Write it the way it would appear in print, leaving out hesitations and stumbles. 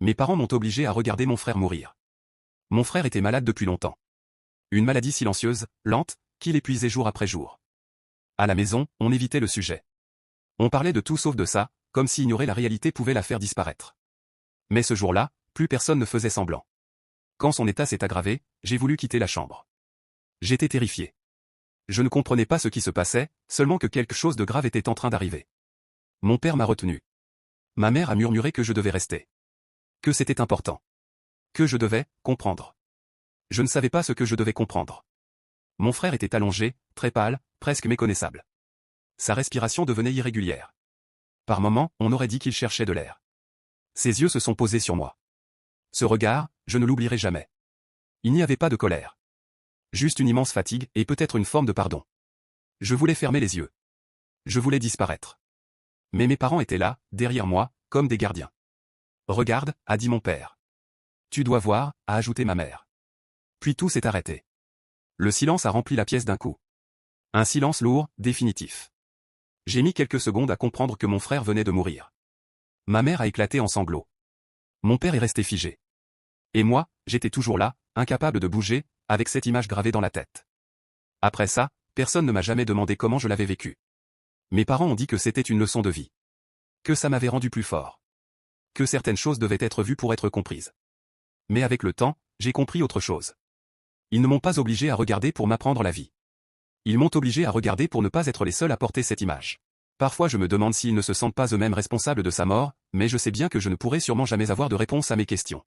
Mes parents m'ont obligé à regarder mon frère mourir. Mon frère était malade depuis longtemps. Une maladie silencieuse, lente, qui l'épuisait jour après jour. À la maison, on évitait le sujet. On parlait de tout sauf de ça, comme si ignorer la réalité pouvait la faire disparaître. Mais ce jour-là, plus personne ne faisait semblant. Quand son état s'est aggravé, j'ai voulu quitter la chambre. J'étais terrifié. Je ne comprenais pas ce qui se passait, seulement que quelque chose de grave était en train d'arriver. Mon père m'a retenu. Ma mère a murmuré que je devais rester. Que c'était important. Que je devais comprendre. Je ne savais pas ce que je devais comprendre. Mon frère était allongé, très pâle, presque méconnaissable. Sa respiration devenait irrégulière. Par moments, on aurait dit qu'il cherchait de l'air. Ses yeux se sont posés sur moi. Ce regard, je ne l'oublierai jamais. Il n'y avait pas de colère. Juste une immense fatigue et peut-être une forme de pardon. Je voulais fermer les yeux. Je voulais disparaître. Mais mes parents étaient là, derrière moi, comme des gardiens. Regarde, a dit mon père. Tu dois voir, a ajouté ma mère. Puis tout s'est arrêté. Le silence a rempli la pièce d'un coup. Un silence lourd, définitif. J'ai mis quelques secondes à comprendre que mon frère venait de mourir. Ma mère a éclaté en sanglots. Mon père est resté figé. Et moi, j'étais toujours là, incapable de bouger, avec cette image gravée dans la tête. Après ça, personne ne m'a jamais demandé comment je l'avais vécu. Mes parents ont dit que c'était une leçon de vie. Que ça m'avait rendu plus fort. Que certaines choses devaient être vues pour être comprises. Mais avec le temps, j'ai compris autre chose. Ils ne m'ont pas obligé à regarder pour m'apprendre la vie. Ils m'ont obligé à regarder pour ne pas être les seuls à porter cette image. Parfois je me demande s'ils ne se sentent pas eux-mêmes responsables de sa mort, mais je sais bien que je ne pourrai sûrement jamais avoir de réponse à mes questions.